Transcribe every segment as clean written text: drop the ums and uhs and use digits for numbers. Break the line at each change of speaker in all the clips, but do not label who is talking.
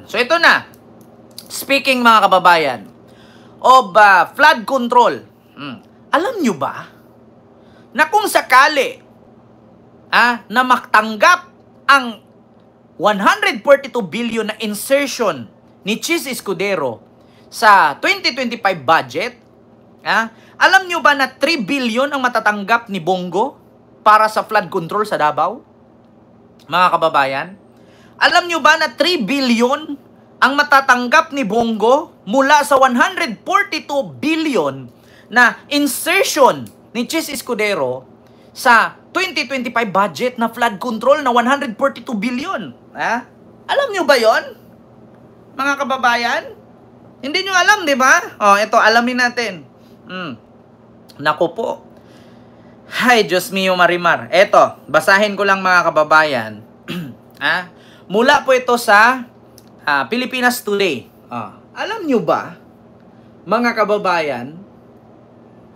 So ito na. Speaking mga kababayan of flood control. Alam nyo ba na kung sakali na matanggap ang 142 billion na insertion ni Chis Escudero sa 2025 budget, alam nyo ba na 3 billion ang matatanggap ni Bongo para sa flood control sa Davao? Mga kababayan, alam nyo ba na 3 billion ang matatanggap ni Bongo mula sa 142 billion na insertion ni Chis Escudero sa 2025 budget na flood control na 142 billion? Alam nyo ba yon, mga kababayan? Hindi nyo alam, di ba? Ito, alamin natin. Naku po. Hay, Diyos mio Marimar. Ito, basahin ko lang mga kababayan. Mula po ito sa Pilipinas Today. Alam nyo ba, mga kababayan,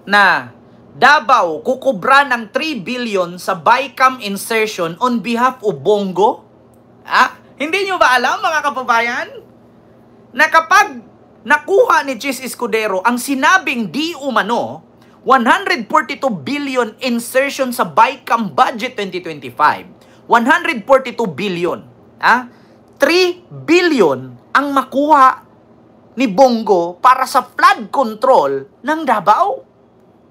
na Davao kukubra ng 3 billion sa BICAM insertion on behalf of Bongo? Hindi nyo ba alam, mga kababayan, na kapag nakuha ni Chis Escudero ang sinabing di umano 142 billion insertion sa BICAM budget 2025, 142 billion, 3 billion ang makuha ni Bongo para sa flood control ng Davao.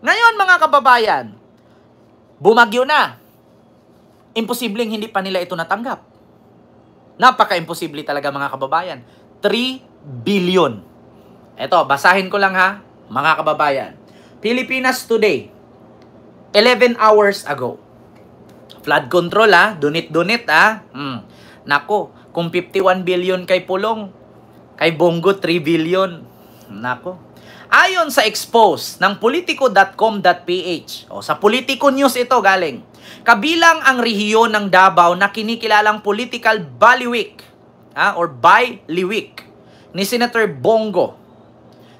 Ngayon, mga kababayan, bumagyo na. Imposibleng hindi pa nila ito natanggap. Napaka-imposible talaga, mga kababayan. 3 billion. Ito, basahin ko lang mga kababayan. Pilipinas Today, 11 hours ago. Flood control donate-donate Nako, kung 51 billion kay Pulong, kay Bongo 3 billion. Nako. Ayon sa expose ng politico.com.ph, sa Politico News ito galing, kabilang ang rehiyon ng Davao na kinikilalang political bailiwick or bailiwick ni Senator Bongo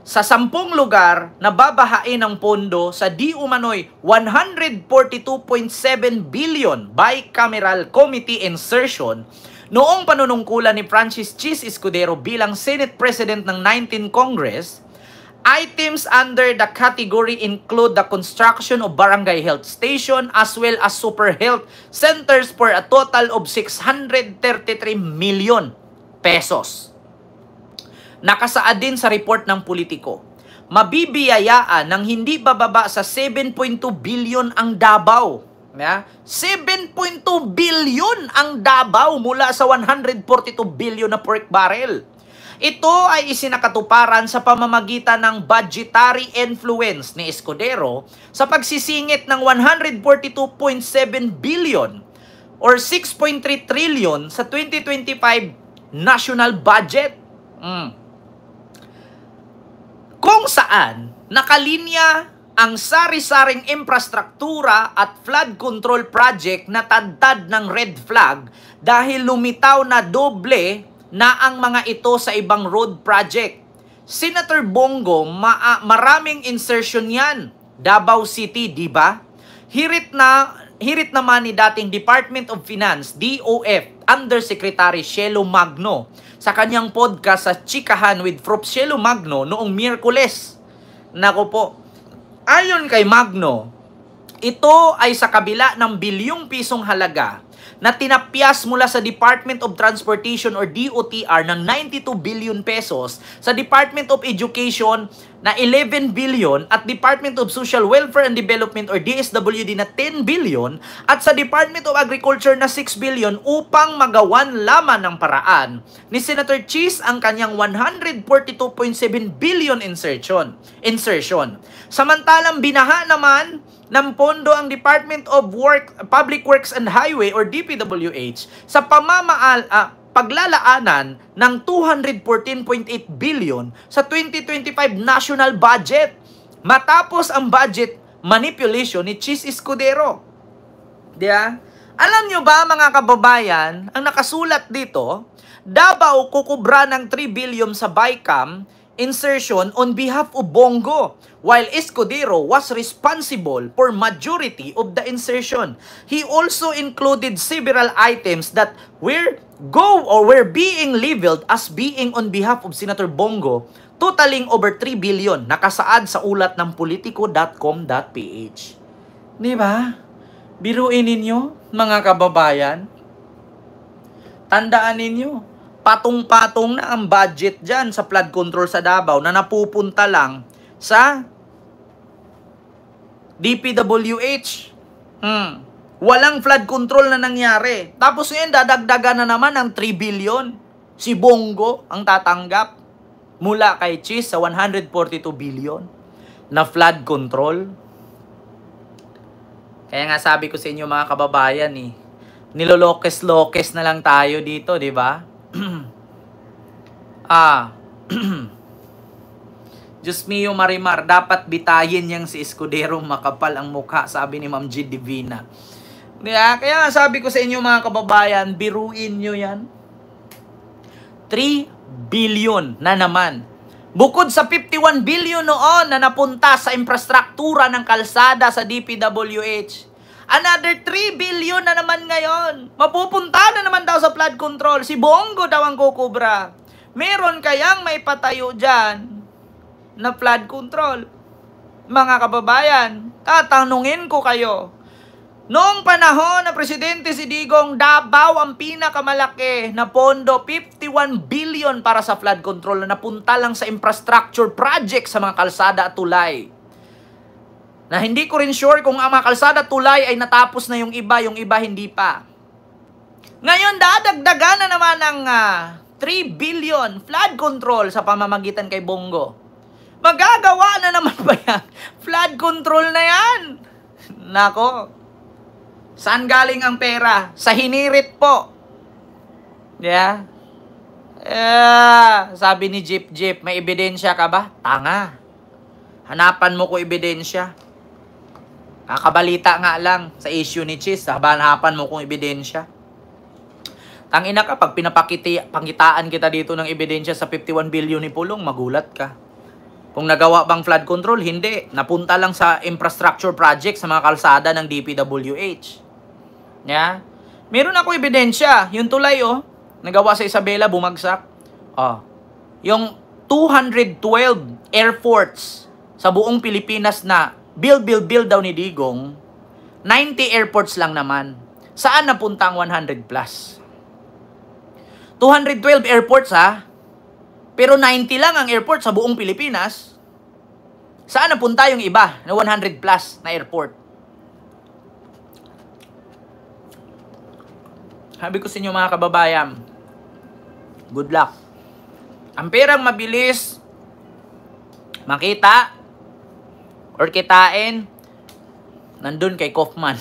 sa 10 lugar na babahain ng pondo sa di umano'y 142.7 billion bicameral committee insertion noong panunungkulan ni Francis Chis Escudero bilang Senate President ng 19th Congress. Items under the category include the construction of barangay health station as well as super health centers for a total of 633 million pesos. Nakasaad din sa report ng Politico, mabibiyayaan ng hindi bababa sa 7.2 billion ang Davao. 7.2 billion ang Davao mula sa 142 billion na pork barrel. Ito ay isinakatuparan sa pamamagitan ng budgetary influence ni Escudero sa pagsisingit ng 142.7 billion or 6.3 trillion sa 2025 national budget. Kung saan nakalinya ang sari-saring infrastruktura at flood control project na tadtad ng red flag dahil lumitaw na doble na ang mga ito sa ibang road project. Senator Bongo, maraming insertion yan. Davao City, di ba? Hirit naman ni dating Department of Finance, DOF, Undersecretary Shelo Magno sa kanyang podcast sa Chikahan with Prof. Shelo Magno noong Miyerkules. Nako po, ayon kay Magno, ito ay sa kabila ng bilyong pisong halaga na tinapyas mula sa Department of Transportation or DOTR ng 92 billion pesos, sa Department of Education na 11 billion at Department of Social Welfare and Development or DSWD na 10 billion at sa Department of Agriculture na 6 billion upang magawan laman ng paraan ni Senator Chis ang kanyang 142.7 billion insertion. Samantalang binaha naman ng pondo ang Department of Public Works and Highway or DPWH sa paglalaanan ng 214.8 billion sa 2025 national budget matapos ang budget manipulation ni Chis Escudero. Diba? Alam nyo ba, mga kababayan, ang nakasulat dito, Davao kukubra ng 3 billion sa BICAM insertion on behalf of Bongo, while Escudero was responsible for majority of the insertion. He also included several items that were being labeled as being on behalf of Senator Bongo, totaling over 3 billion, nakasaad sa ulat ng politico.com.ph. Di ba? Biruin ninyo, mga kababayan. Tandaan ninyo, patong-patong na ang budget dyan sa flood control sa Davao na napupunta lang sa DPWH. Walang flood control na nangyari. Tapos ngayon, dadagdagan na naman ng 3 billion. Si Bongo ang tatanggap mula kay Chis sa 142 billion na flood control. Kaya nga sabi ko sa inyo mga kababayan, nilolokes-lokes na lang tayo dito, di ba? Diyos mio Marimar, dapat bitayin yang si Escudero, makapal ang mukha, sabi ni Ma'am G. Divina. Kaya sabi ko sa inyo mga kababayan, biruin nyo yan. 3 billion na naman. Bukod sa 51 billion noon na napunta sa infrastruktura ng kalsada sa DPWH, another 3 billion na naman ngayon. Mapupunta na naman daw sa flood control. Si Bongo daw ang kukubra. Meron kayang may patayo dyan na flood control? Mga kababayan, tatanungin ko kayo. Noong panahon na Presidente si Digong, Davao ang pinakamalaki na pondo, 51 billion para sa flood control na napunta lang sa infrastructure project sa mga kalsada at tulay. Na hindi ko rin sure kung ang mga kalsada at tulay ay natapos na yung iba hindi pa. Ngayon, dadagdagan na naman ng 3 billion flood control sa pamamagitan kay Bongo. Magagawa na naman ba yan? Flood control na yan. Nako. Saan galing ang pera? Sa hinirit po. Yeah. Sabi ni Jeep, may ebidensya ka ba? Tanga. Hanapan mo ko ebidensya. Kakabalita nga lang sa issue ni Chis. Hanapan mo kong ebidensya. Tangina ka, pag pinapakitaan kita dito ng ebidensya sa 51 billion ni Pulong, magulat ka. Kung nagawa bang flood control, hindi. Napunta lang sa infrastructure project sa mga kalsada ng DPWH. Yeah? Meron ako ebidensya. Yung tulay, nagawa sa Isabela, bumagsak. Yung 212 airports sa buong Pilipinas na build daw ni Digong, 90 airports lang naman. Saan napunta ang 100 plus? 212 airports pero 90 lang ang airport sa buong Pilipinas. Saan napunta yung iba na 100 plus na airport? Sabi ko sa inyo mga kababayan, good luck. Ang perang mabilis makita or kitain, nandun kay Kaufman.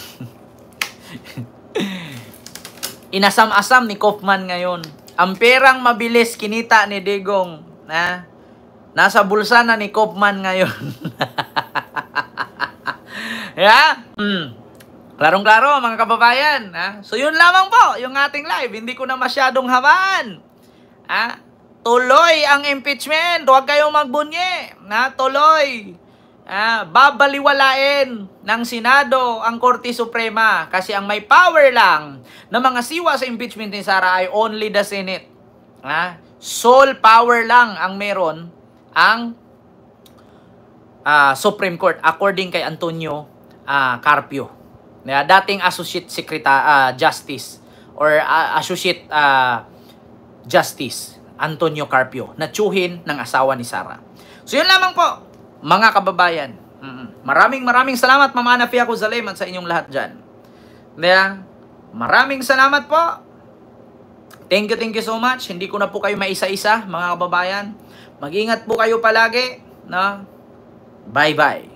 Inasam-asam ni Kaufman ngayon. Ang perang mabilis kinita ni Digong, nasa bulsa na ni Kaufman ngayon. Yeah? Klarong-klaro mga kababayan. So yun lamang po yung ating live. Hindi ko na masyadong hamaan. Tuloy ang impeachment. Huwag kayong magbunye. Tuloy. Babaliwalain ng Senado ang Korte Suprema. Kasi ang may power lang na mga siwa sa impeachment ni Sara ay only the Senate. Sole power lang ang meron ang Supreme Court according kay Antonio Carpio. Dating Associate Justice or Associate Justice Antonio Carpio na tsuhin ng asawa ni Sara. So yun lamang po mga kababayan. Maraming salamat Mama Ana Fiaco Zalem at sa inyong lahat dyan. Maraming salamat po. Thank you so much. Hindi ko na po kayo maisa-isa mga kababayan. Mag-ingat po kayo palagi. Bye-bye.